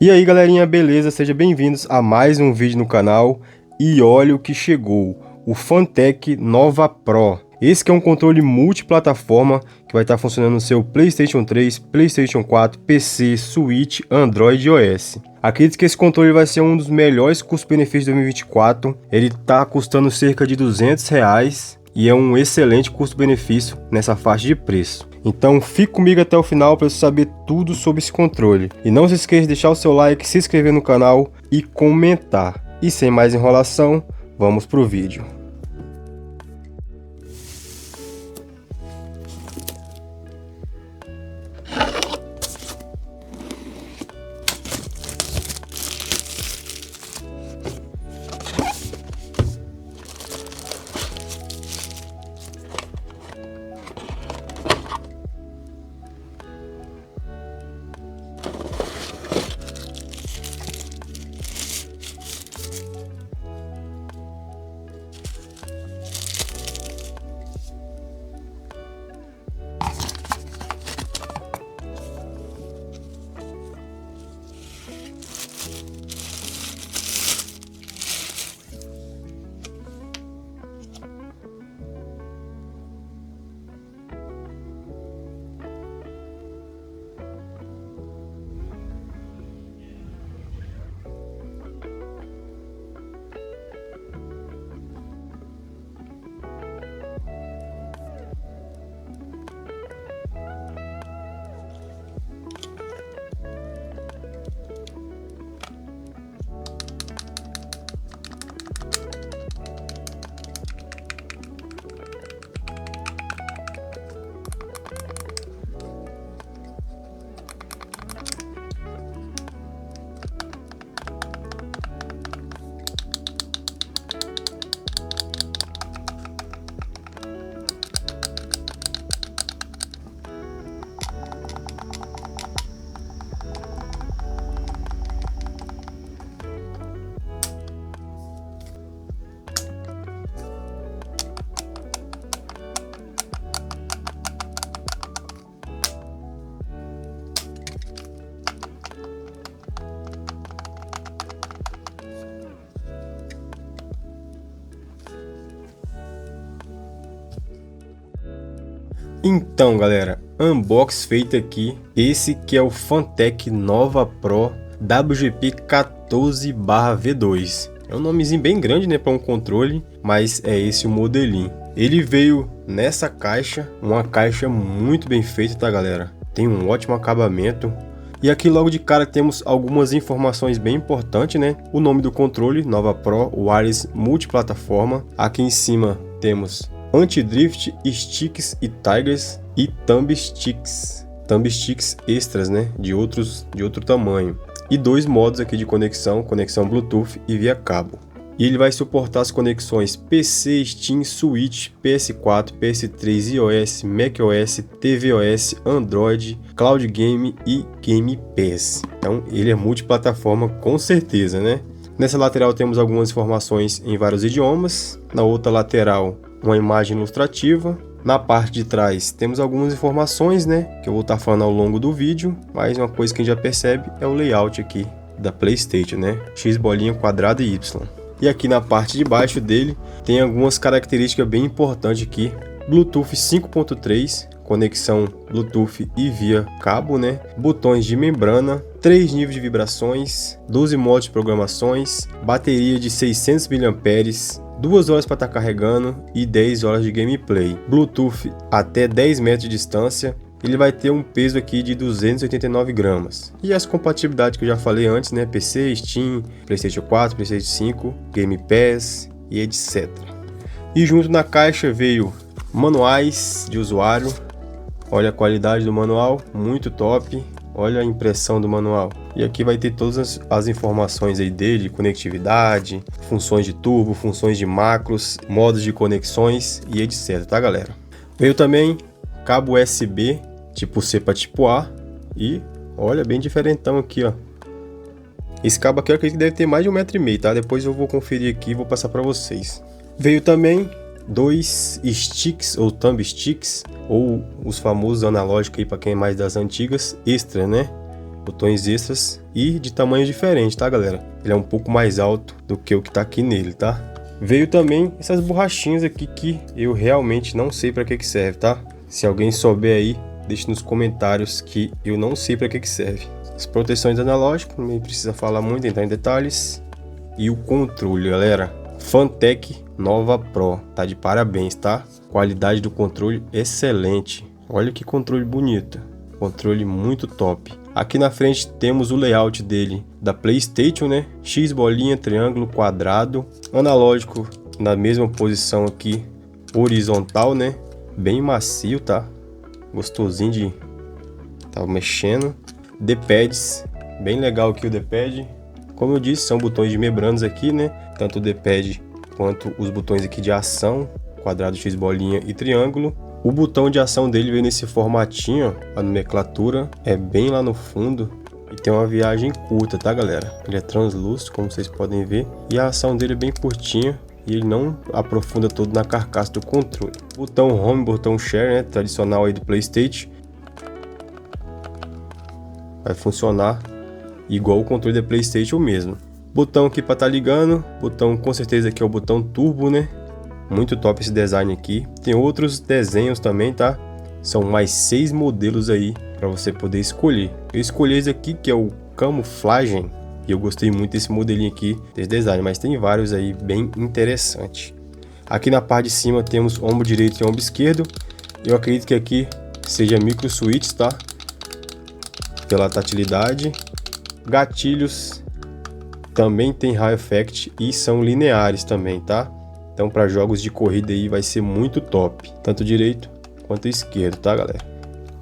E aí galerinha, beleza? Sejam bem-vindos a mais um vídeo no canal. E olha o que chegou, o Fantech Nova Pro. Esse que é um controle multiplataforma que vai estar funcionando no seu PlayStation 3, PlayStation 4, PC, Switch, Android e iOS. Acredito que esse controle vai ser um dos melhores custo-benefício de 2024. Ele está custando cerca de R$ 200 e é um excelente custo-benefício nessa faixa de preço. Então fique comigo até o final para você saber tudo sobre esse controle. E não se esqueça de deixar o seu like, se inscrever no canal e comentar. E sem mais enrolação, vamos pro vídeo. Então galera, unbox feito aqui, esse que é o Fantech Nova Pro WGP 14/V2. É um nomezinho bem grande, né, para um controle, mas é esse o modelinho. Ele veio nessa caixa, uma caixa muito bem feita, tá galera? Tem um ótimo acabamento. E aqui logo de cara temos algumas informações bem importantes, né? O nome do controle, Nova Pro Wireless Multiplataforma. Aqui em cima temos Anti-Drift, Sticks e Tigers e Thumb Sticks extras, né, de outro tamanho. E dois modos aqui de conexão Bluetooth e via cabo. E ele vai suportar as conexões PC, Steam, Switch, PS4, PS3, iOS, macOS, tvOS, Android, Cloud Game e Game Pass. Então ele é multiplataforma com certeza, né? Nessa lateral temos algumas informações em vários idiomas. Na outra lateral, uma imagem ilustrativa. Na parte de trás temos algumas informações, né, que eu vou estar falando ao longo do vídeo, mas uma coisa que a gente já percebe é o layout aqui da PlayStation, né, X bolinha, quadrado e Y. E aqui na parte de baixo dele tem algumas características bem importantes aqui. Bluetooth 5.3, conexão Bluetooth e via cabo, né, botões de membrana, 3 níveis de vibrações, 12 modos de programações, bateria de 600 mAh, 2 horas para estar carregando e 10 horas de gameplay. Bluetooth até 10 metros de distância. Ele vai ter um peso aqui de 289 gramas. E as compatibilidades que eu já falei antes, né? PC, Steam, PlayStation 4, PlayStation 5, Game Pass e etc. E junto na caixa veio manuais de usuário. Olha a qualidade do manual, muito top. Olha a impressão do manual. E aqui vai ter todas as informações aí dele, conectividade, funções de turbo, funções de macros, modos de conexões e etc, tá galera? Veio também cabo USB tipo C para tipo A e olha, bem diferentão aqui, ó. Esse cabo aqui eu acredito que deve ter mais de 1,5 m, tá? Depois eu vou conferir aqui e vou passar para vocês. Veio também dois sticks ou thumb sticks, ou os famosos analógicos aí para quem é mais das antigas, extra, né? botões extras e de tamanho diferente, tá galera? Ele é um pouco mais alto do que o que tá aqui nele, tá? Veio também essas borrachinhas aqui que eu realmente não sei para que serve, tá? Se alguém souber aí, deixe nos comentários que eu não sei para que serve. As proteções analógicas, não precisa falar muito, entrar em detalhes. E o controle, galera, Fantech Nova Pro, tá de parabéns, tá? Qualidade do controle excelente. Olha que controle bonito, controle muito top. Aqui na frente temos o layout dele da PlayStation, né? X, bolinha, triângulo, quadrado, analógico na mesma posição aqui, horizontal, né? Bem macio, tá? Gostosinho de tá mexendo. D-pads, bem legal aqui o D-pad. Como eu disse, são botões de membranas aqui, né? Tanto o D-pad quanto os botões aqui de ação, quadrado, X, bolinha e triângulo. O botão de ação dele veio nesse formatinho, a nomenclatura é bem lá no fundo e tem uma viagem curta, tá galera? Ele é translúcido, como vocês podem ver, e a ação dele é bem curtinha e ele não aprofunda todo na carcaça do controle. Botão Home, botão Share, né? Tradicional aí do PlayStation. Vai funcionar igual o controle da PlayStation mesmo. Botão aqui para estar ligando, botão com certeza aqui é o botão turbo, né? Muito top esse design aqui. Tem outros desenhos também, tá? São mais 6 modelos aí para você poder escolher. Eu escolhi esse aqui que é o camuflagem e eu gostei muito desse modelinho aqui, desse design, mas tem vários aí bem interessante. Aqui na parte de cima temos ombro direito e ombro esquerdo. Eu acredito que aqui seja micro switch, tá? Pela tatilidade. Gatilhos também tem high effect e são lineares também, tá? Então para jogos de corrida aí vai ser muito top, tanto direito quanto esquerdo, tá galera?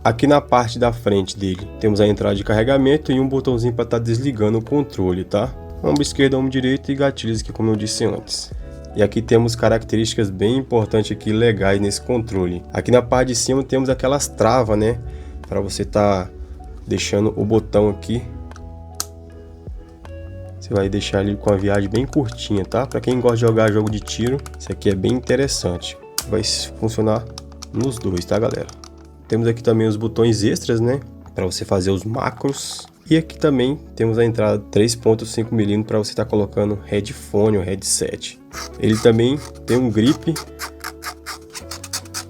Aqui na parte da frente dele temos a entrada de carregamento e um botãozinho para estar desligando o controle, tá? Ombro esquerdo, ombro direito e gatilhos aqui como eu disse antes. E aqui temos características bem importantes aqui, legais nesse controle. Aqui na parte de cima temos aquelas travas, né? Para você tá deixando o botão aqui. Você vai deixar ele com a viagem bem curtinha, tá? Para quem gosta de jogar jogo de tiro, isso aqui é bem interessante. Vai funcionar nos dois, tá galera? Temos aqui também os botões extras, né? Para você fazer os macros. E aqui também temos a entrada 3.5mm para você estar colocando headphone ou headset. Ele também tem um grip,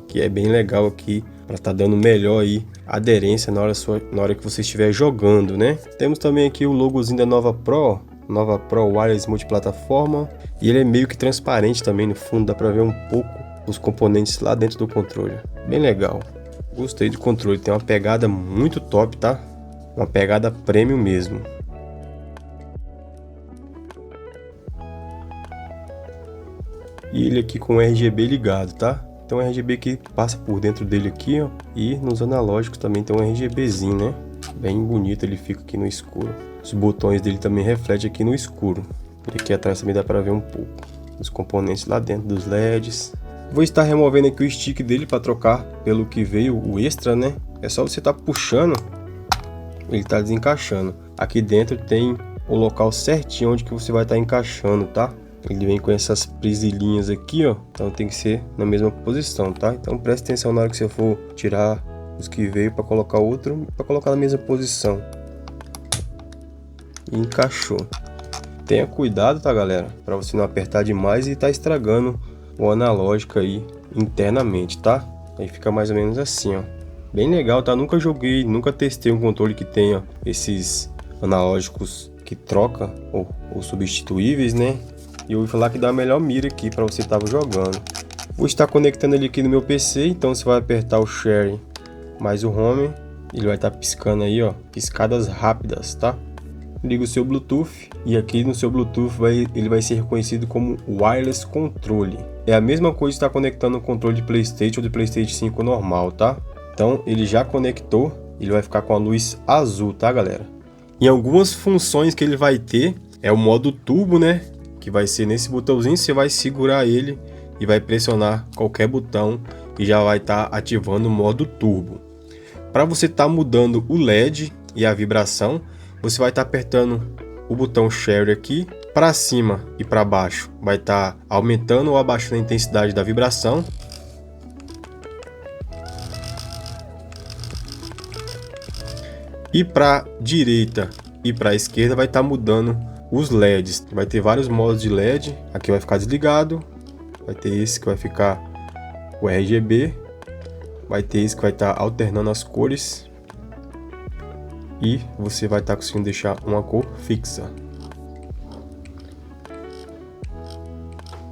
que é bem legal aqui, para estar dando melhor aí aderência na hora que você estiver jogando, né? Temos também aqui o logozinho da Nova Pro Wireless Multiplataforma, e ele é meio que transparente também no fundo, dá para ver um pouco os componentes lá dentro do controle. Bem legal. Gostei do controle, tem uma pegada muito top, tá? Uma pegada premium mesmo. E ele aqui com RGB ligado, tá? Tem um RGB que passa por dentro dele aqui, ó. E nos analógicos também tem um RGBzinho, né? Bem bonito, ele fica aqui no escuro. Os botões dele também refletem aqui no escuro. E aqui atrás também dá para ver um pouco os componentes lá dentro dos LEDs. Vou estar removendo aqui o stick dele para trocar pelo que veio o extra, né? É só você estar puxando, ele tá desencaixando. Aqui dentro tem o local certinho onde que você vai estar encaixando, tá? Ele vem com essas presilhinhas aqui, ó. Então tem que ser na mesma posição, tá? Então preste atenção na hora que você for tirar os que veio para colocar outro, para colocar na mesma posição. E encaixou. Tenha cuidado, tá, galera? Para você não apertar demais e tá estragando o analógico aí internamente, tá? Aí fica mais ou menos assim, ó. Bem legal, tá? Nunca joguei, nunca testei um controle que tenha esses analógicos que troca ou substituíveis, né? E eu ouvi falar que dá a melhor mira aqui para você estar jogando. Vou estar conectando ele aqui no meu PC, então você vai apertar o Share mais o Home, ele vai estar piscando aí, ó, piscadas rápidas, tá? Liga o seu Bluetooth e aqui no seu Bluetooth ele vai ser reconhecido como Wireless Controle. É a mesma coisa que estar conectando o controle de PlayStation ou de PlayStation 5 normal, tá? Então ele já conectou, ele vai ficar com a luz azul, tá galera? Em algumas funções que ele vai ter, é o modo turbo, né? Que vai ser nesse botãozinho, você vai segurar ele e vai pressionar qualquer botão e já vai estar ativando o modo turbo. Para você estar mudando o LED e a vibração, você vai estar apertando o botão Share aqui, para cima e para baixo vai estar aumentando ou abaixando a intensidade da vibração. E para direita e para esquerda vai estar mudando os LEDs. Vai ter vários modos de LED. Aqui vai ficar desligado. Vai ter esse que vai ficar o RGB. Vai ter esse que vai estar alternando as cores. E você vai estar conseguindo deixar uma cor fixa.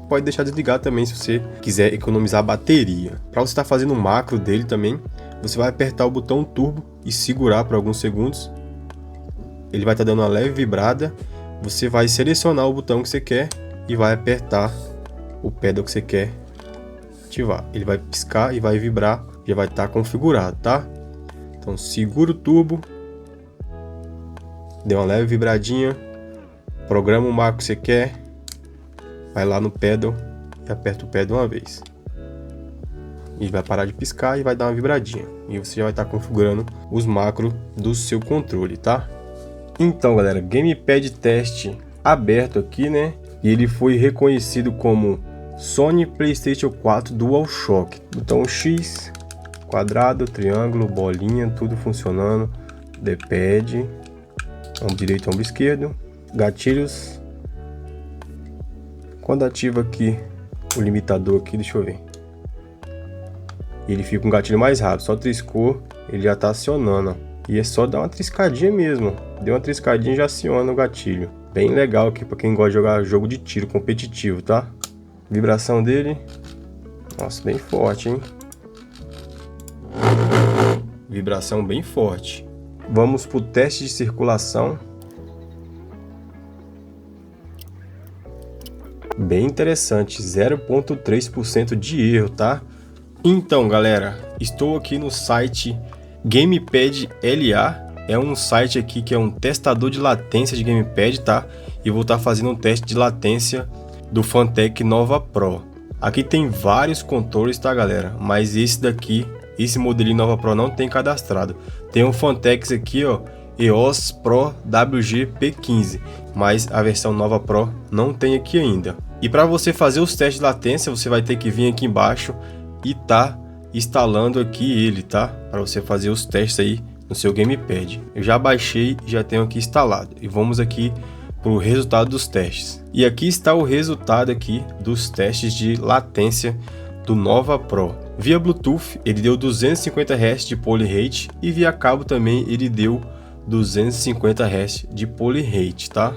Pode deixar desligado também se você quiser economizar a bateria. Para você estar fazendo o macro dele também, você vai apertar o botão turbo e segurar por alguns segundos. Ele vai estar dando uma leve vibrada. Você vai selecionar o botão que você quer e vai apertar o pedal que você quer ativar. Ele vai piscar e vai vibrar, já vai estar configurado, tá? Então segura o turbo, dê uma leve vibradinha, programa o macro que você quer, vai lá no pedal e aperta o pedal uma vez. E vai parar de piscar e vai dar uma vibradinha. E você já vai estar configurando os macros do seu controle, tá? Então, galera, Gamepad teste aberto aqui, né? E ele foi reconhecido como Sony PlayStation 4 DualShock. Botão X, quadrado, triângulo, bolinha, tudo funcionando. D-pad, ombro direito, ombro esquerdo. Gatilhos. Quando ativa aqui o limitador aqui, deixa eu ver. Ele fica um gatilho mais rápido, só triscou, ele já está acionando. E é só dar uma triscadinha mesmo. Deu uma triscadinha e já aciona o gatilho. Bem legal aqui para quem gosta de jogar jogo de tiro competitivo, tá? Vibração dele. Nossa, bem forte, hein? Vibração bem forte. Vamos para o teste de circulação. Bem interessante, 0,3% de erro, tá? Então, galera, estou aqui no site Gamepad LA. É um site aqui que é um testador de latência de gamepad, tá? E vou estar fazendo um teste de latência do Phanteks Nova Pro. Aqui tem vários controles, tá, galera? Mas esse daqui, esse modelinho Nova Pro não tem cadastrado. Tem um Phanteks aqui, ó, EOS Pro WG P15, mas a versão Nova Pro não tem aqui ainda. E para você fazer os testes de latência, você vai ter que vir aqui embaixo e tá instalando aqui ele, tá? Para você fazer os testes aí no seu gamepad. Eu já baixei e já tenho aqui instalado. E vamos aqui para o resultado dos testes. E aqui está o resultado aqui dos testes de latência do Nova Pro. Via Bluetooth ele deu 250 Hz de polyrate e via cabo também ele deu 250 Hz de polyrate, tá?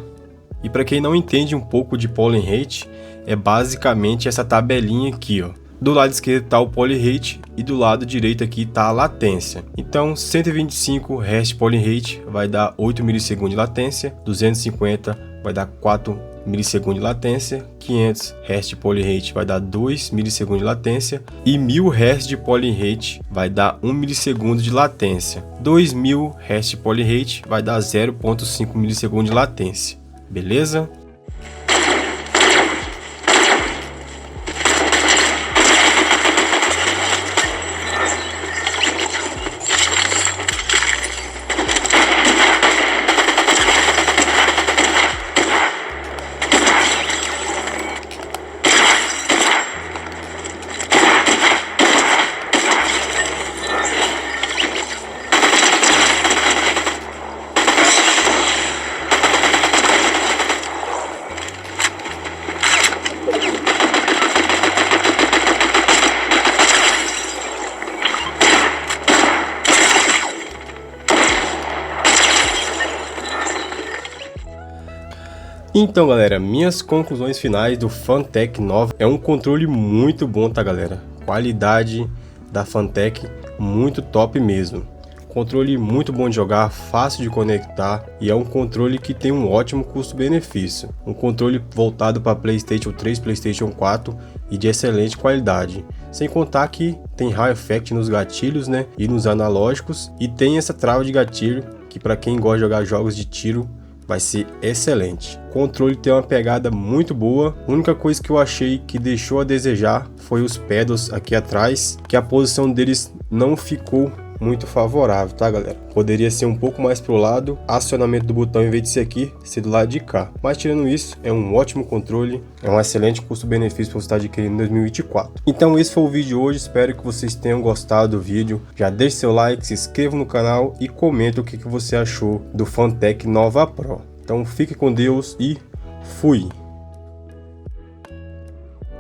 E para quem não entende um pouco de polyrate, é basicamente essa tabelinha aqui, ó. Do lado esquerdo está o polyrate e do lado direito aqui está a latência. Então 125 Hz de polyrate vai dar 8 milissegundos de latência, 250 vai dar 4 milissegundos de latência, 500 Hz de polyrate vai dar 2 milissegundos de latência e 1000 Hz de polyrate vai dar 1 milissegundo de latência. 2000 Hz de polyrate vai dar 0,5 milissegundos de latência. Beleza? Então, galera, minhas conclusões finais do Phanteks Nova. É um controle muito bom, tá, galera? Qualidade da Phanteks muito top mesmo. Controle muito bom de jogar, fácil de conectar e é um controle que tem um ótimo custo-benefício. Um controle voltado para PlayStation 3, PlayStation 4 e de excelente qualidade. Sem contar que tem High Effect nos gatilhos, né, e nos analógicos, e tem essa trava de gatilho que para quem gosta de jogar jogos de tiro vai ser excelente. O controle tem uma pegada muito boa. A única coisa que eu achei que deixou a desejar foi os pedals aqui atrás, que a posição deles não ficou muito favorável, tá galera? Poderia ser um pouco mais pro lado, acionamento do botão em vez de ser aqui, ser do lado de cá. Mas tirando isso, é um ótimo controle, é um excelente custo-benefício para você estar adquirindo em 2024. Então esse foi o vídeo de hoje, espero que vocês tenham gostado do vídeo. Já deixe seu like, se inscreva no canal e comenta o que você achou do Fantech Nova Pro. Então fique com Deus e fui!